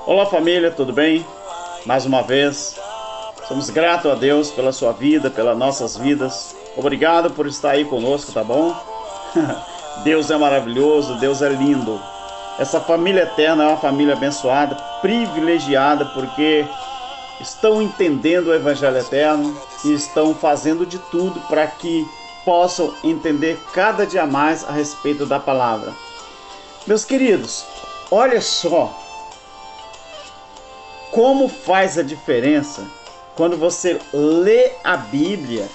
Olá família, tudo bem? Mais uma vez, somos gratos a Deus pela sua vida, pelas nossas vidas. Obrigado por estar aí conosco, tá bom? Deus é maravilhoso, Deus é lindo. Essa família eterna é uma família abençoada, privilegiada, porque estão entendendo o Evangelho eterno e estão fazendo de tudo para que possam entender cada dia mais a respeito da palavra. Meus queridos, olha só como faz a diferença quando você lê a Bíblia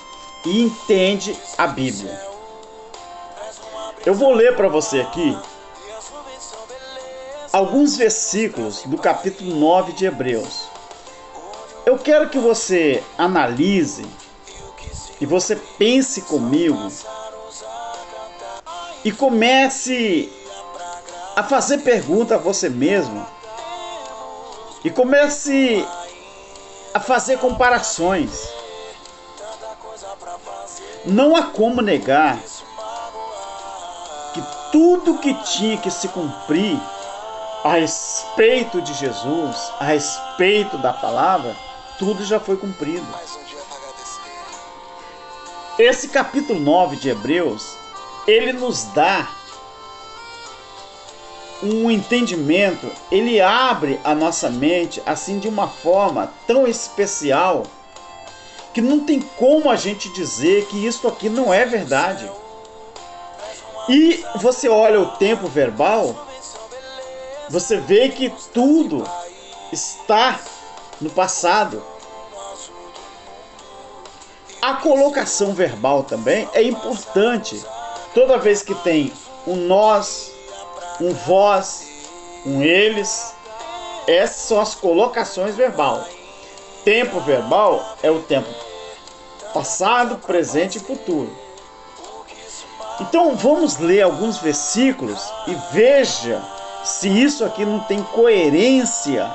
e entende a Bíblia. Eu vou ler para você aqui alguns versículos do capítulo 9 de Hebreus. Eu quero que você analise e você pense comigo e comece a fazer pergunta a você mesmo e comece a fazer comparações. Não há como negar que tudo que tinha que se cumprir a respeito de Jesus, a respeito da palavra, tudo já foi cumprido. Esse capítulo 9 de Hebreus, ele nos dá um entendimento, ele abre a nossa mente assim de uma forma tão especial que não tem como a gente dizer que isso aqui não é verdade. E você olha o tempo verbal, você vê que tudo está no passado. A colocação verbal também é importante. Toda vez que tem um nós, um vós, um eles, essas são as colocações verbal. Tempo verbal é o tempo passado, presente e futuro. Então vamos ler alguns versículos e veja se isso aqui não tem coerência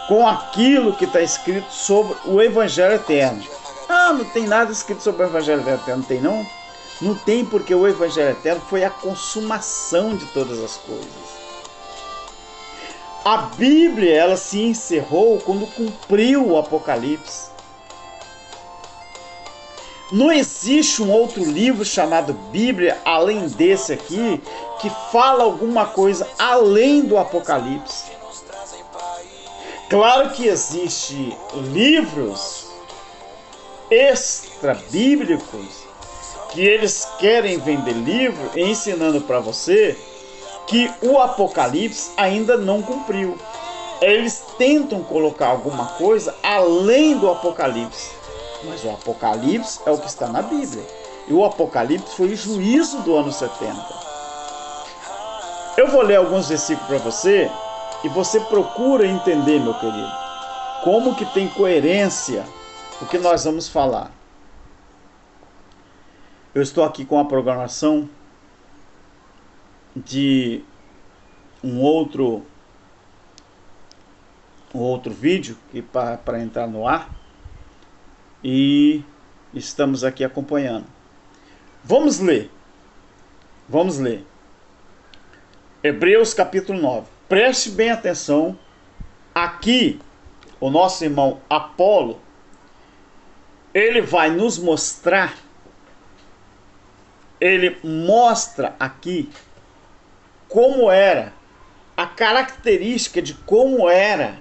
com aquilo que está escrito sobre o Evangelho Eterno. Ah, não tem nada escrito sobre o Evangelho Eterno, não tem não? Não tem, porque o Evangelho Eterno foi a consumação de todas as coisas. A Bíblia, ela se encerrou quando cumpriu o Apocalipse. Não existe um outro livro chamado Bíblia, além desse aqui, que fala alguma coisa além do Apocalipse. Claro que existem livros extra-bíblicos que eles querem vender livro ensinando para você que o Apocalipse ainda não cumpriu. Eles tentam colocar alguma coisa além do Apocalipse. Mas o Apocalipse é o que está na Bíblia. E o Apocalipse foi o juízo do ano 70. Eu vou ler alguns versículos para você e você procura entender, meu querido, como que tem coerência o que nós vamos falar. Eu estou aqui com a programação de um outro vídeo para entrar no ar e estamos aqui acompanhando. Vamos ler. Hebreus capítulo 9. Preste bem atenção. Aqui, o nosso irmão Apolo, ele vai nos mostrar. Ele mostra aqui como era a característica de como era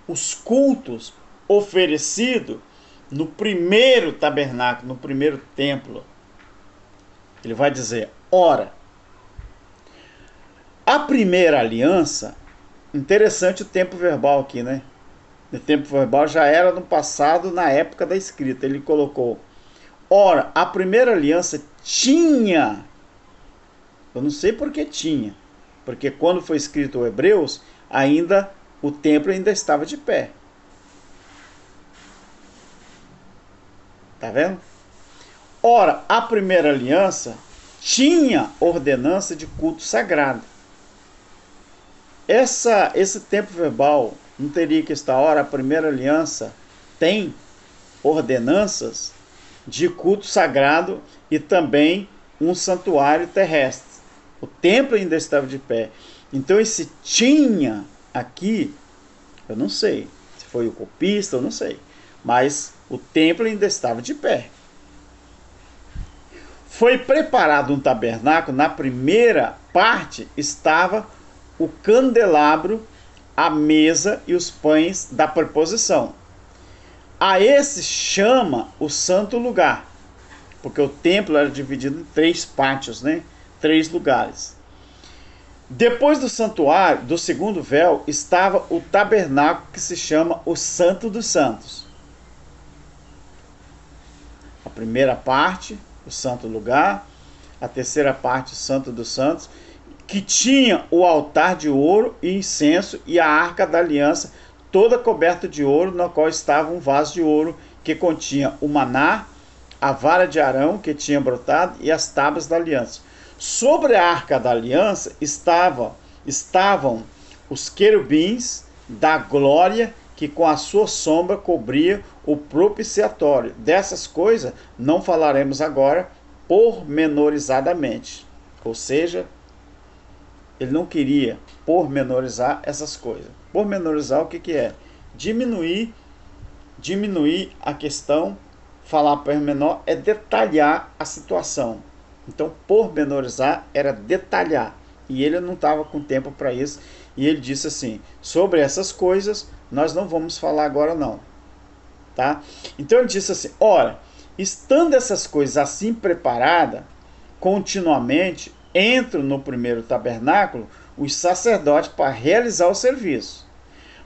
os cultos oferecidos no primeiro tabernáculo, no primeiro templo. Ele vai dizer: ora, a primeira aliança, interessante o tempo verbal aqui, né? O tempo verbal já era no passado, na época da escrita. Ele colocou: ora, a primeira aliança tinha, eu não sei por que tinha, porque quando foi escrito o Hebreus, ainda o templo ainda estava de pé. Tá vendo? Ora, a primeira aliança tinha ordenança de culto sagrado. Esse tempo verbal não teria que estar: ora, a primeira aliança tem ordenanças de culto sagrado e também um santuário terrestre. O templo ainda estava de pé. Então esse tinha Aqui, eu não sei se foi o copista, eu não sei, mas o templo ainda estava de pé. Foi preparado um tabernáculo, na primeira parte estava o candelabro, a mesa e os pães da proposição. A esse chama o santo lugar, porque o templo era dividido em 3 pátios, né? 3 lugares. Depois do santuário, do segundo véu, estava o tabernáculo que se chama o Santo dos Santos. A primeira parte, o santo lugar, a terceira parte, o Santo dos Santos, que tinha o altar de ouro e incenso e a arca da aliança, toda coberta de ouro, na qual estava um vaso de ouro que continha o maná, a vara de Arão que tinha brotado e as tábuas da aliança. Sobre a arca da aliança estavam os querubins da glória que com a sua sombra cobria o propiciatório. Dessas coisas não falaremos agora pormenorizadamente. Ou seja, ele não queria pormenorizar essas coisas. Pormenorizar o que é? Diminuir a questão. Falar pormenor é detalhar a situação. Então, pormenorizar era detalhar. E ele não estava com tempo para isso. E ele disse assim, sobre essas coisas, nós não vamos falar agora não. Tá? Então ele disse assim, ora, estando essas coisas assim preparadas, continuamente, entram no primeiro tabernáculo os sacerdotes para realizar o serviço.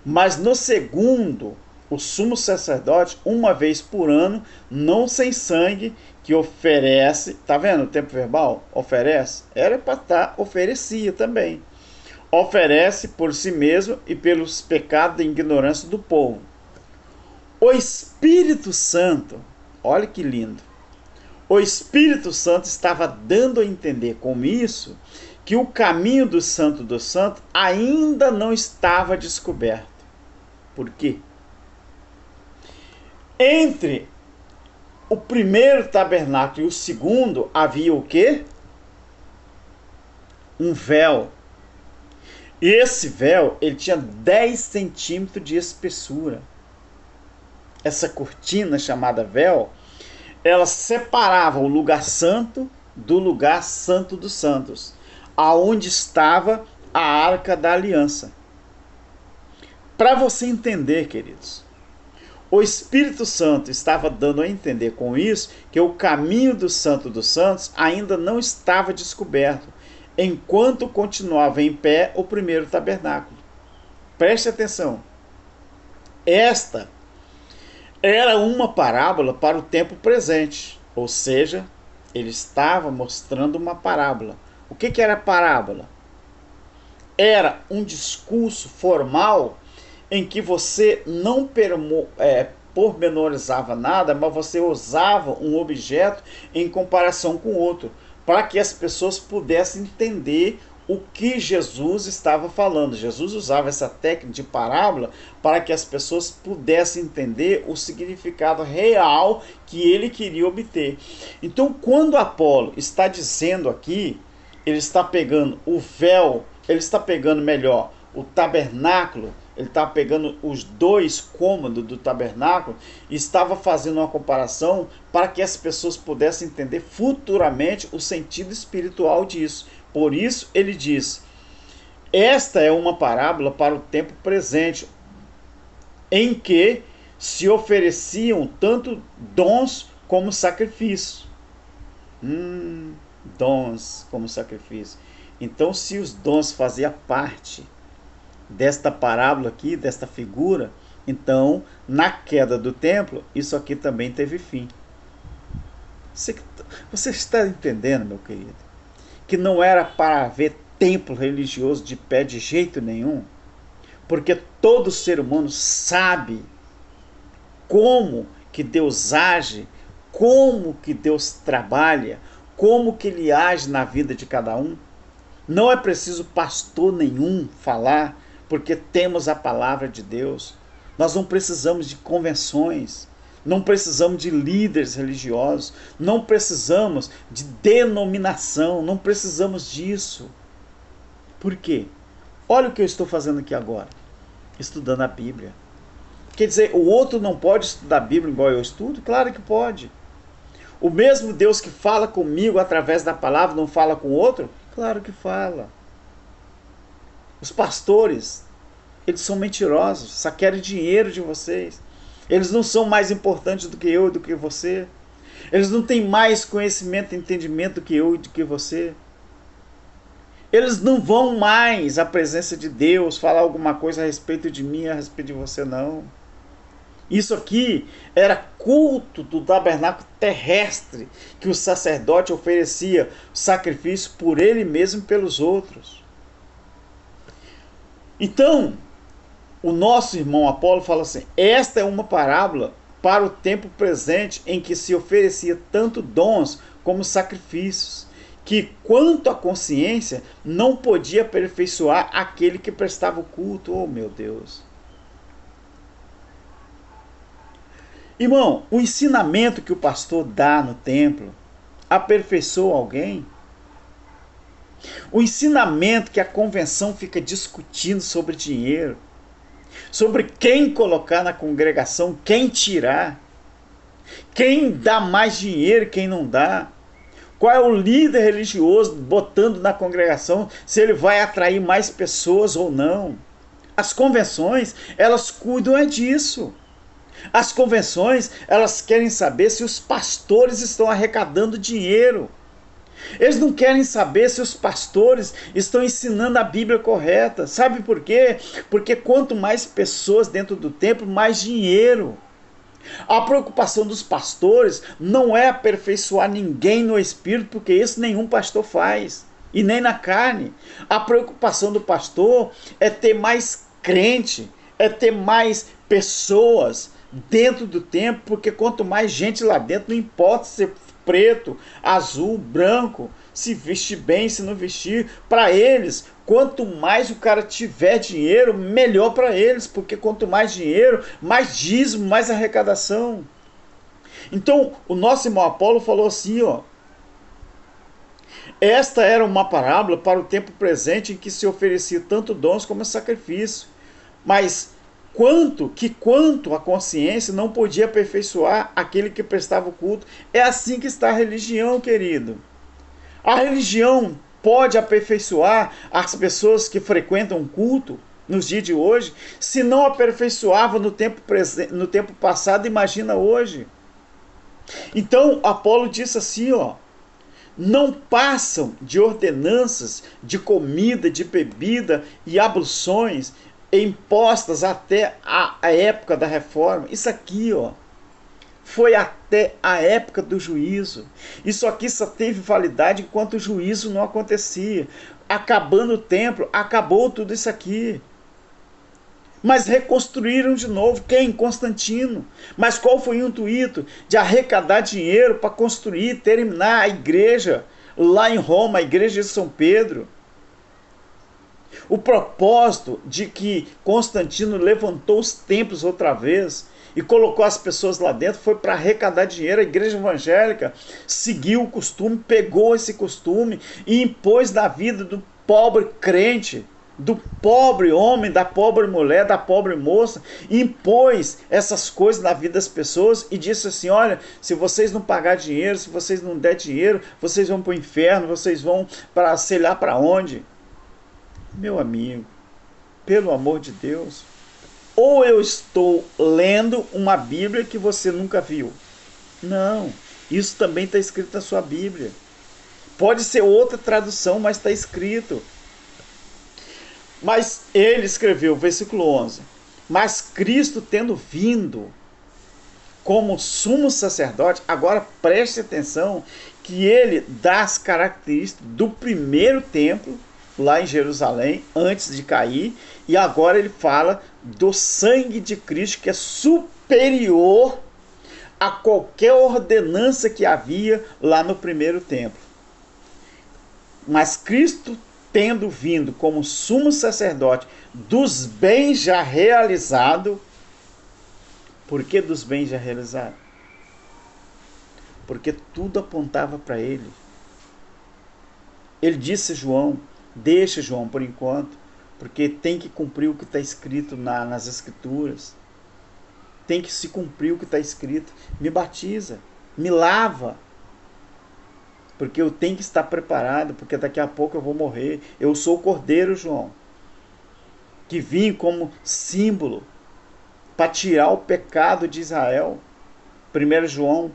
Mas no segundo, o sumo sacerdote, uma vez por ano, não sem sangue, que oferece, tá vendo o tempo verbal? Oferece, era para estar, oferecia também. Oferece por si mesmo e pelos pecados da ignorância do povo. O Espírito Santo, olha que lindo, o Espírito Santo estava dando a entender com isso que o caminho do Santo dos Santos ainda não estava descoberto. Por quê? Entre o primeiro tabernáculo e o segundo havia o quê? Um véu. E esse véu, ele tinha 10 centímetros de espessura. Essa cortina chamada véu, ela separava o lugar santo do lugar santo dos santos, aonde estava a arca da aliança. Para você entender, queridos, o Espírito Santo estava dando a entender com isso que o caminho do Santo dos Santos ainda não estava descoberto, enquanto continuava em pé o primeiro tabernáculo. Preste atenção. Esta era uma parábola para o tempo presente, ou seja, ele estava mostrando uma parábola. O que era parábola? Era um discurso formal em que você não pormenorizava nada, mas você usava um objeto em comparação com outro, para que as pessoas pudessem entender o que Jesus estava falando. Jesus usava essa técnica de parábola para que as pessoas pudessem entender o significado real que ele queria obter. Então, quando Apolo está dizendo aqui, ele está pegando o véu, ele está pegando melhor o tabernáculo, ele estava pegando os 2 cômodos do tabernáculo e estava fazendo uma comparação para que as pessoas pudessem entender futuramente o sentido espiritual disso. Por isso ele diz, esta é uma parábola para o tempo presente, em que se ofereciam tanto dons como sacrifício. Dons como sacrifício. Então, se os dons faziam parte desta parábola aqui, desta figura, então, na queda do templo, isso aqui também teve fim. Você está entendendo, meu querido? Que não era para haver templo religioso de pé de jeito nenhum, porque todo ser humano sabe como que Deus age, como que Deus trabalha, como que Ele age na vida de cada um. Não é preciso pastor nenhum falar, porque temos a palavra de Deus. Nós não precisamos de convenções, não precisamos de líderes religiosos, não precisamos de denominação, não precisamos disso. Por quê? Olha o que eu estou fazendo aqui agora, estudando a Bíblia. Quer dizer, o outro não pode estudar a Bíblia igual eu estudo? Claro que pode. O mesmo Deus que fala comigo através da palavra não fala com o outro? Claro que fala. Os pastores, eles são mentirosos, só querem dinheiro de vocês. Eles não são mais importantes do que eu e do que você. Eles não têm mais conhecimento e entendimento do que eu e do que você. Eles não vão mais à presença de Deus falar alguma coisa a respeito de mim, a respeito de você, não. Isso aqui era culto do tabernáculo terrestre, que o sacerdote oferecia sacrifício por ele mesmo e pelos outros. Então, o nosso irmão Apolo fala assim: esta é uma parábola para o tempo presente em que se oferecia tanto dons como sacrifícios, que quanto à consciência não podia aperfeiçoar aquele que prestava o culto. Oh, meu Deus! Irmão, o ensinamento que o pastor dá no templo aperfeiçoa alguém? O ensinamento que a convenção fica discutindo sobre dinheiro, sobre quem colocar na congregação, quem tirar, quem dá mais dinheiro, quem não dá, qual é o líder religioso botando na congregação, se ele vai atrair mais pessoas ou não. As convenções, elas cuidam é disso. As convenções, elas querem saber se os pastores estão arrecadando dinheiro. Eles não querem saber se os pastores estão ensinando a Bíblia correta. Sabe por quê? Porque quanto mais pessoas dentro do templo, mais dinheiro. A preocupação dos pastores não é aperfeiçoar ninguém no espírito, porque isso nenhum pastor faz, e nem na carne. A preocupação do pastor é ter mais crente, é ter mais pessoas dentro do templo, porque quanto mais gente lá dentro, não importa se preto, azul, branco, se vestir bem, se não vestir, para eles, quanto mais o cara tiver dinheiro, melhor para eles, porque quanto mais dinheiro, mais dízimo, mais arrecadação. Então, o nosso irmão Apolo falou assim, ó: esta era uma parábola para o tempo presente em que se oferecia tanto dons como sacrifício, mas quanto a consciência não podia aperfeiçoar aquele que prestava o culto. É assim que está a religião, querido. A religião pode aperfeiçoar as pessoas que frequentam o culto nos dias de hoje. Se não aperfeiçoava no tempo passado, imagina hoje. Então Apolo disse assim, ó: não passam de ordenanças de comida, de bebida e abluções impostas até a época da reforma. Isso aqui, ó, foi até a época do juízo. Isso aqui só teve validade enquanto o juízo não acontecia. Acabando o templo, acabou tudo isso aqui. Mas reconstruíram de novo. Quem? Constantino. Mas qual foi o intuito? De arrecadar dinheiro para construir, terminar a igreja lá em Roma, a igreja de São Pedro. O propósito de que Constantino levantou os templos outra vez e colocou as pessoas lá dentro foi para arrecadar dinheiro. A igreja evangélica seguiu o costume, pegou esse costume e impôs na vida do pobre crente, do pobre homem, da pobre mulher, da pobre moça, impôs essas coisas na vida das pessoas e disse assim: olha, se vocês não pagar dinheiro, se vocês não der dinheiro, vocês vão para o inferno, vocês vão para sei lá para onde. Meu amigo, pelo amor de Deus, ou eu estou lendo uma Bíblia que você nunca viu. Não, isso também está escrito na sua Bíblia. Pode ser outra tradução, mas está escrito. Mas ele escreveu, versículo 11: mas Cristo tendo vindo como sumo sacerdote, agora preste atenção que ele dá as características do primeiro templo, lá em Jerusalém, antes de cair, e agora ele fala do sangue de Cristo, que é superior a qualquer ordenança que havia lá no primeiro templo. Mas Cristo tendo vindo como sumo sacerdote dos bens já realizados. Por que dos bens já realizados? Porque tudo apontava para ele. Ele disse a João: deixa, João, por enquanto, porque tem que cumprir o que está escrito nas Escrituras. Tem que se cumprir o que está escrito. Me batiza, me lava, porque eu tenho que estar preparado, porque daqui a pouco eu vou morrer. Eu sou o Cordeiro, João, que vim como símbolo para tirar o pecado de Israel. 1 João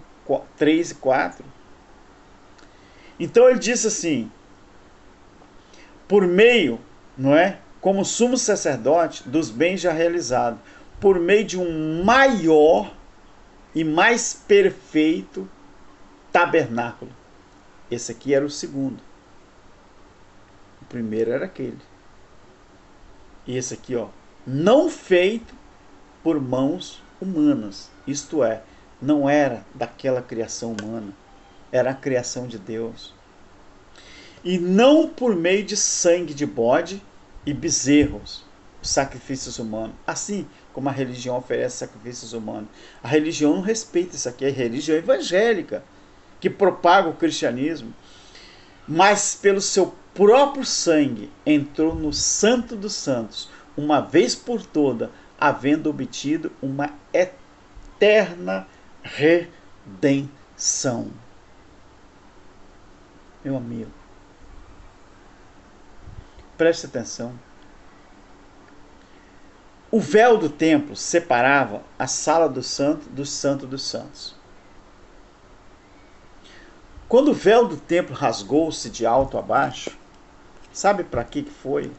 3 e 4. Então ele disse assim, por meio, não é, como sumo sacerdote dos bens já realizados, por meio de um maior e mais perfeito tabernáculo. Esse aqui era o segundo. O primeiro era aquele. E esse aqui, ó, não feito por mãos humanas. Isto é, não era daquela criação humana. Era a criação de Deus. E não por meio de sangue de bode e bezerros, sacrifícios humanos. Assim como a religião oferece sacrifícios humanos. A religião não respeita isso aqui. É a religião evangélica que propaga o cristianismo. Mas pelo seu próprio sangue entrou no Santo dos Santos, uma vez por toda, havendo obtido uma eterna redenção. Meu amigo, preste atenção. O véu do templo separava a sala do santo dos santos. Quando o véu do templo rasgou-se de alto a baixo, sabe para que foi?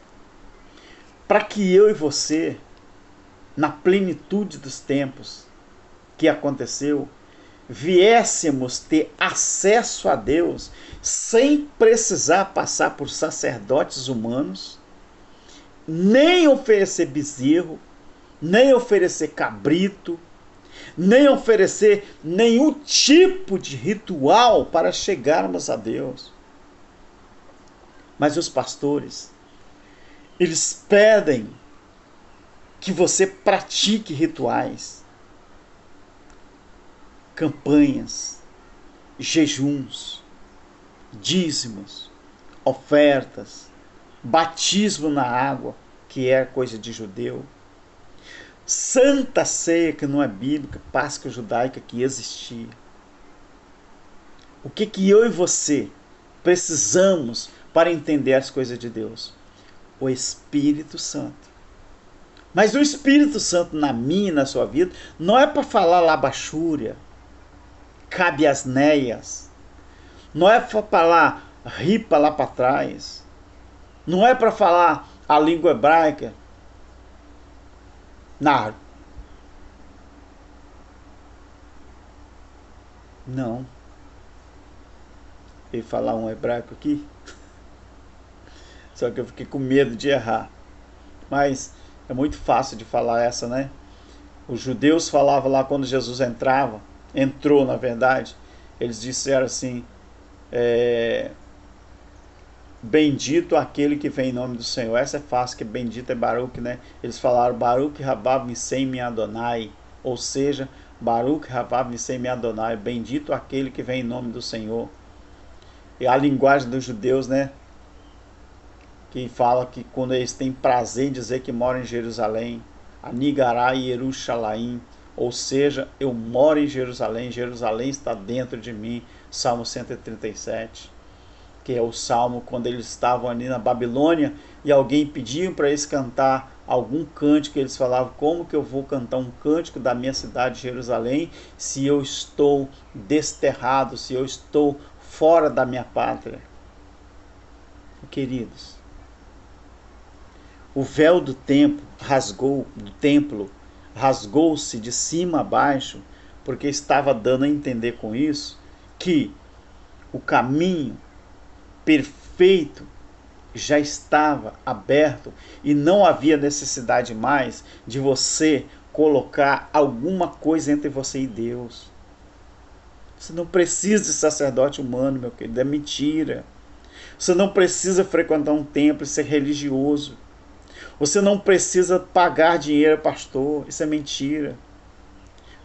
Para que eu e você, na plenitude dos tempos que aconteceu, viéssemos ter acesso a Deus sem precisar passar por sacerdotes humanos, nem oferecer bezerro, nem oferecer cabrito, nem oferecer nenhum tipo de ritual para chegarmos a Deus. Mas os pastores, eles pedem que você pratique rituais, campanhas, jejuns, dízimos, ofertas, batismo na água, que é coisa de judeu, Santa Ceia, que não é bíblica, Páscoa judaica, que existia. O que eu e você precisamos para entender as coisas de Deus? O Espírito Santo. Mas o Espírito Santo na minha e na sua vida não é para falar labachúria, cabiasneias, não é para falar ripa lá para trás, não é para falar a língua hebraica. Não. Eu ia falar um hebraico aqui, só que eu fiquei com medo de errar. Mas é muito fácil de falar essa, né? Os judeus falavam lá quando Jesus entrou na verdade, eles disseram assim, bendito aquele que vem em nome do Senhor. Essa é fácil, que bendito é Baruch, né? Eles falaram Baruch Rabav Nisei Mi Adonai, ou seja, Baruch Rabav Nisei Mi Adonai, bendito aquele que vem em nome do Senhor. E a linguagem dos judeus, né? Que fala que quando eles têm prazer em dizer que moram em Jerusalém, Anigará e Yerushalayim, ou seja, eu moro em Jerusalém, Jerusalém está dentro de mim, Salmo 137. Que é o salmo quando eles estavam ali na Babilônia e alguém pediu para eles cantar algum cântico, eles falavam, como que eu vou cantar um cântico da minha cidade de Jerusalém se eu estou desterrado, se eu estou fora da minha pátria? Queridos, o véu do templo rasgou-se de cima a baixo, porque estava dando a entender com isso que o caminho perfeito já estava aberto e não havia necessidade mais de você colocar alguma coisa entre você e Deus. Você não precisa de sacerdote humano, meu querido, é mentira. Você não precisa frequentar um templo e ser religioso. Você não precisa pagar dinheiro ao pastor, isso é mentira.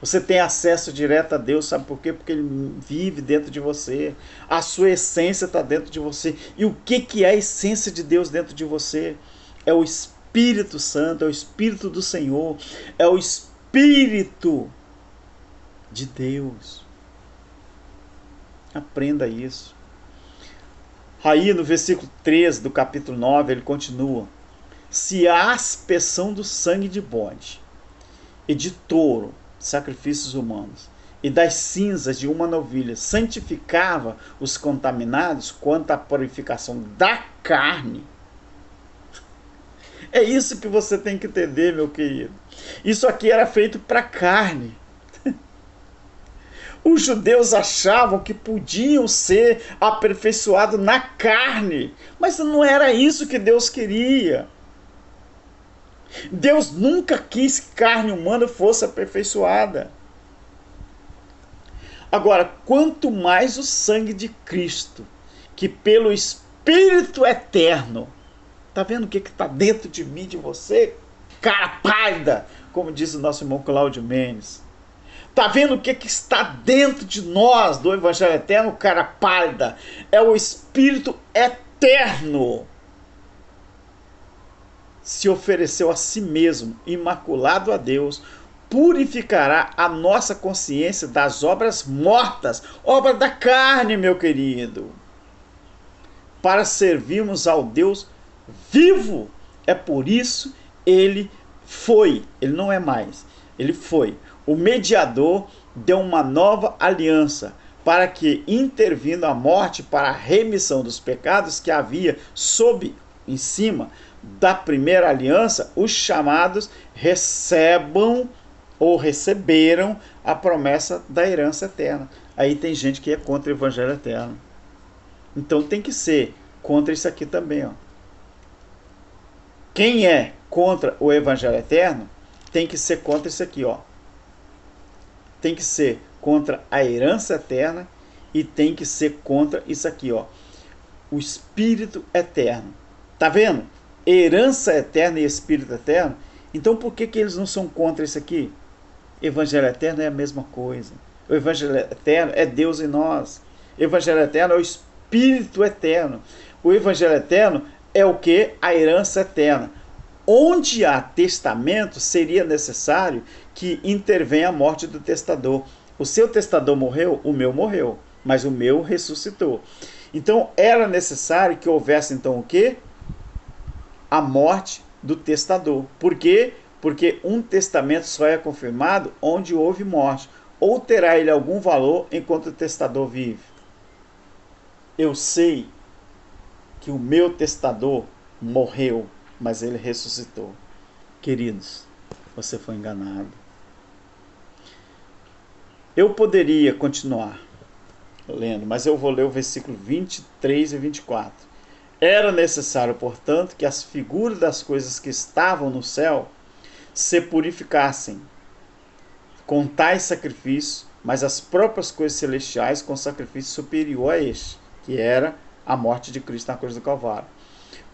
Você tem acesso direto a Deus, sabe por quê? Porque Ele vive dentro de você. A sua essência está dentro de você. E o que é a essência de Deus dentro de você? é o Espírito Santo, é o Espírito do Senhor, é o Espírito de Deus. Aprenda isso. Aí no versículo 13 do capítulo 9, ele continua: se a aspersão do sangue de bode e de touro, sacrifícios humanos, e das cinzas de uma novilha santificava os contaminados, quanto à purificação da carne. É isso que você tem que entender, meu querido. Isso aqui era feito para carne. Os judeus achavam que podiam ser aperfeiçoados na carne, mas não era isso que Deus queria. Deus nunca quis que carne humana fosse aperfeiçoada. Agora, quanto mais o sangue de Cristo, que pelo Espírito eterno, tá vendo o que está dentro de mim, de você? Cara pálida, como diz o nosso irmão Cláudio Mendes. Tá vendo o que está dentro de nós, do Evangelho Eterno, cara pálida? É o Espírito eterno. Se ofereceu a si mesmo, imaculado a Deus, purificará a nossa consciência das obras mortas, obras da carne, meu querido, para servirmos ao Deus vivo. É por isso ele não é mais, ele foi o mediador de uma nova aliança, para que, intervindo a morte para a remissão dos pecados que havia em cima da primeira aliança, os chamados recebam ou receberam a promessa da herança eterna. Aí tem gente que é contra o Evangelho Eterno. Então tem que ser contra isso aqui também, ó. Quem é contra o Evangelho Eterno tem que ser contra isso aqui, ó. Tem que ser contra a herança eterna e tem que ser contra isso aqui, ó. O Espírito eterno. Tá vendo? Herança eterna e Espírito eterno. Então por que eles não são contra isso aqui? Evangelho eterno é a mesma coisa. O Evangelho eterno é Deus em nós. O Evangelho eterno é o Espírito eterno. O Evangelho eterno é o que? A herança eterna. Onde há testamento, seria necessário que intervenha a morte do testador. O seu testador morreu, o meu morreu, mas o meu ressuscitou. Então era necessário que houvesse então o quê? A morte do testador. Por quê? Porque um testamento só é confirmado onde houve morte. Ou terá ele algum valor enquanto o testador vive? Eu sei que o meu testador morreu, mas ele ressuscitou. Queridos, você foi enganado. Eu poderia continuar lendo, mas eu vou ler o versículo 23 e 24. Era necessário, portanto, que as figuras das coisas que estavam no céu se purificassem com tais sacrifícios, mas as próprias coisas celestiais com sacrifício superior a este, que era a morte de Cristo na cruz do Calvário.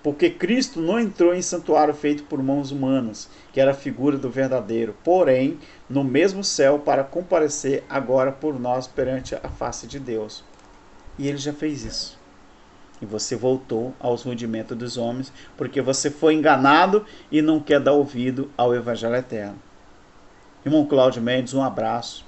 Porque Cristo não entrou em santuário feito por mãos humanas, que era a figura do verdadeiro, porém, no mesmo céu, para comparecer agora por nós perante a face de Deus. E ele já fez isso. E você voltou aos rudimentos dos homens, porque você foi enganado e não quer dar ouvido ao Evangelho Eterno. Irmão Cláudio Mendes, um abraço.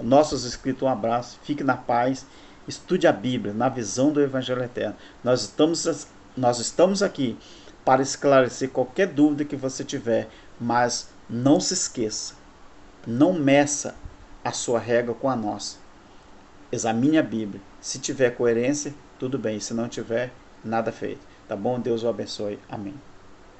Nossos inscritos, um abraço. Fique na paz. Estude a Bíblia, na visão do Evangelho Eterno. Nós estamos aqui para esclarecer qualquer dúvida que você tiver, mas não se esqueça, não meça a sua régua com a nossa. Examine a Bíblia. Se tiver coerência, tudo bem. Se não tiver, nada feito. Tá bom? Deus o abençoe. Amém.